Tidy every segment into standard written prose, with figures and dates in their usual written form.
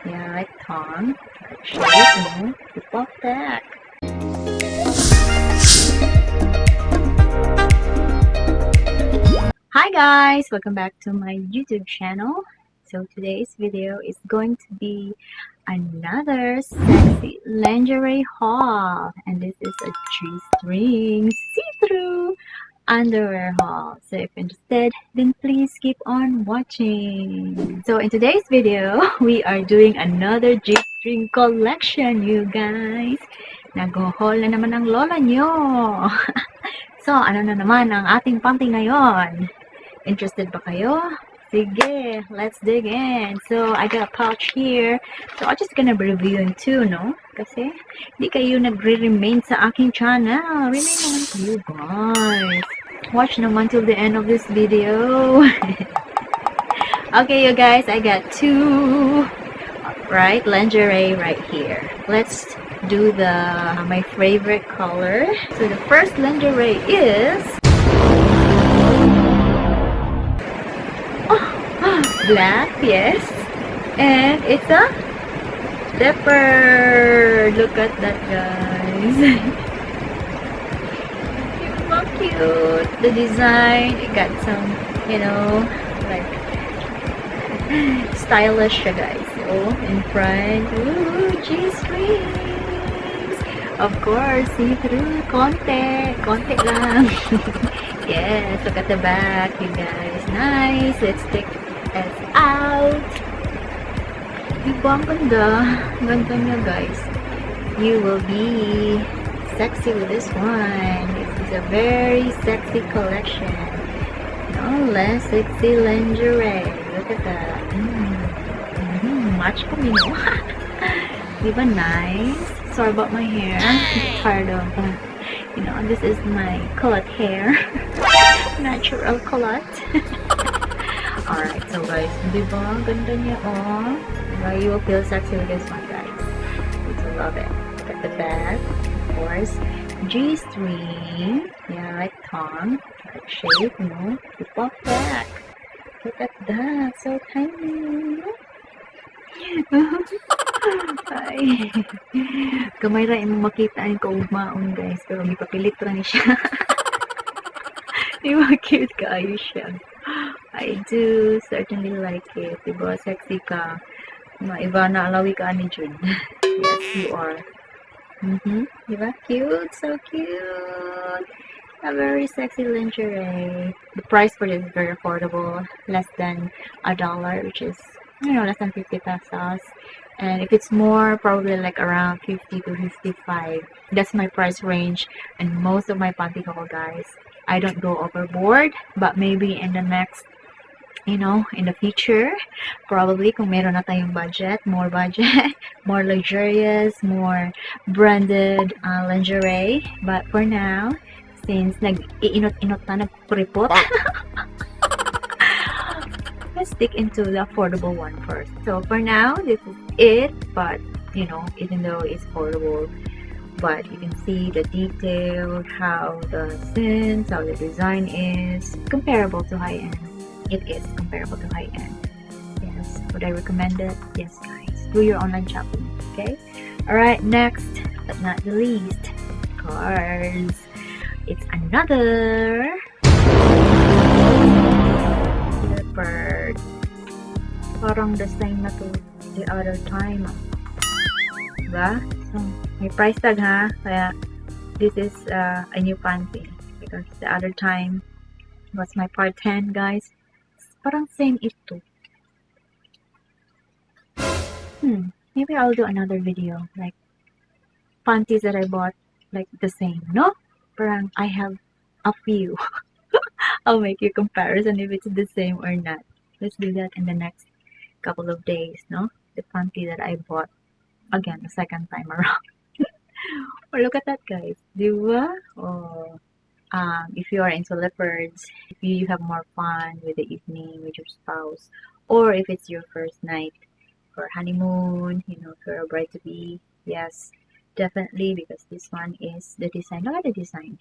Yeah, like tongue. Shape, no? Pop back. Hi guys! Welcome back to my YouTube channel. So today's video is going to be another sexy lingerie haul. And this is a G-string see-through underwear haul. So if interested, then please keep on watching. So in today's video, we are doing another G-string collection, you guys. Nag-haul na naman ang lola nyo. So ano na naman ang ating panty ngayon? Interested ba kayo? Sige, let's dig in. So, I got a pouch here. So, I'm just gonna be reviewing two, no? Kasi, di kayo nagre-remain sa aking channel. Remain naman kayo, guys. Watch naman till the end of this video. Okay, you guys, I got two, right, lingerie right here. Let's do my favorite color. So, the first lingerie is black, yes, and it's a leopard. Look at that, guys. So cute. The design, it got some, you know, like stylish siya, guys. So in front, ooh, G-strings. Of course, see-through, konti lang. Yes, look at the back, you guys. Nice. Let's take it out. Diba ang ganda? Ganda niya, guys. You will be sexy with this one. This is a very sexy collection. No less sexy lingerie. Look at that. Match ko, you know. Diba nice? Sorry about my hair. I'm tired of you know, this is my culot hair. Natural culot. Alright, so guys, diba? Ganda niya, oh. Diba? You will feel sexy with this one, guys. You love it. Look at the back, of course. G-string. Yeah, like tongue. Like shape, you know. You pop back. Look at that. So tiny. Ay. Kamay ra imong makita ang kaugmaon, guys. Pero gipapilit ra ni siya. Diba cute kaayo siya? I do certainly like it. Diba? Sexy ka. Maiba na alawi ka ni Jud. Yes, you are. Diba? Cute. So cute. A very sexy lingerie. The price for this is very affordable. Less than $1, which is, you know, less than 50 pesos. And if it's more, probably like around 50 to 55. That's my price range. And most of my panty haul, guys. I don't go overboard. But maybe in the next, you know, in the future, probably kung meron na tayong budget, more luxurious, more branded lingerie. But for now, since nag-iinot-inot na, nagpuripot, let's stick into the affordable one first. So for now, this is it. But, you know, even though it's affordable, but you can see the detail, how the sense, how the design is comparable to high-end. It is comparable to high-end. Yes. Would I recommend it? Yes, guys. Do your online shopping, okay? Alright, next, but not the least, of course, it's another leopard. Parang the same na to the other time. Diba? So, may price tag, ha? Kaya, this is a new panty. Because the other time was my part 10, guys. Parang same ito. Maybe I'll do another video. Like, panties that I bought, like, the same, no? Parang I have a few. I'll make you comparison if it's the same or not. Let's do that in the next couple of days, no? The panty that I bought, again, the second time around. Oh, look at that, guys. Diba? Oh. If you are into leopards, if you have more fun with the evening with your spouse, or if it's your first night for honeymoon, you know, for a bride-to-be, yes, definitely, because this one is the design. Look at the design.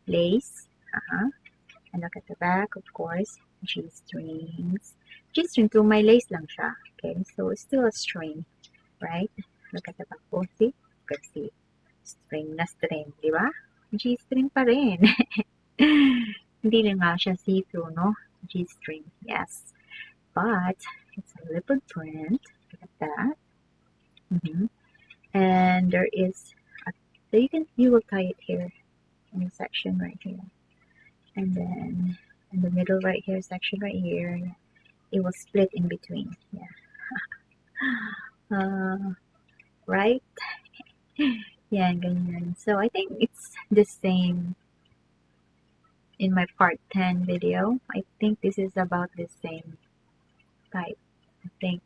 Lace, and look at the back, of course, G-strings. G-string to may lace lang siya. Okay, so it's still a string. right? Look at the back. Oh, see? You can see. String na string, di ba? G-string pa rin. Hindi lang nga siya see-through, no? G-string, yes. But, it's a leopard print. Look at that. And there is, so you will tie it here in a section right here. And then, in the middle right here, section right here, it will split in between. Yeah. Right? Yeah, ganyan. So, I think it's the same in my part 10 video. I think this is about the same type. I think.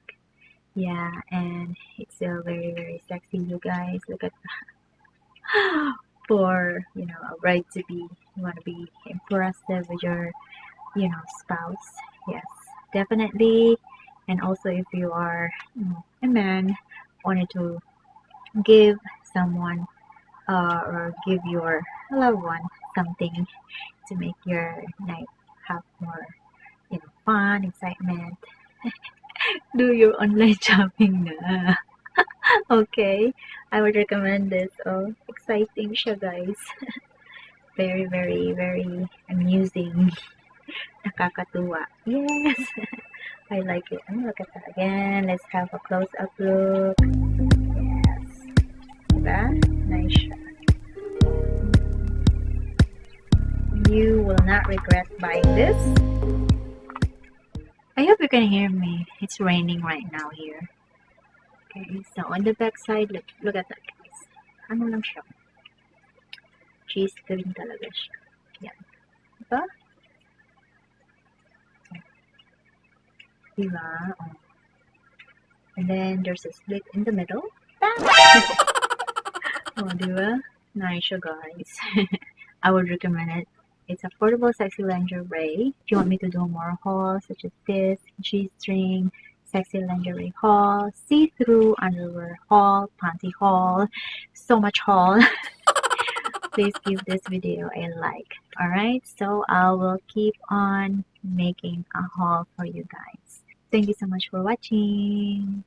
Yeah, and it's still very, very sexy, you guys. Look at that. For, a bride to be, you want to be impressive with your, spouse. Yes, definitely. And also if you are, a man, wanted to give someone or give your loved one something to make your night have more, fun, excitement. Do your online shopping na. Okay, I would recommend this. Oh, exciting siya, guys. Very, very, very amusing. Nakakatuwa. Yes, I like it. Oh, look at that again. Let's have a close-up look. Yes, diba? Nice siya. You will not regret buying this. I hope you can hear me. It's raining right now here. Okay, so on the back side, look at that, guys. Ano lang siya? Cheese green talaga siya. Yan. Diba? Diba? Oh. And then there's a split in the middle. Oh, diba? Nice siya, guys. I would recommend it. It's affordable, sexy lingerie. If you want me to do more hauls such as this, G-string, sexy lingerie haul, see-through underwear haul, panty haul, so much haul, please give this video a like. Alright, so I will keep on making a haul for you guys. Thank you so much for watching.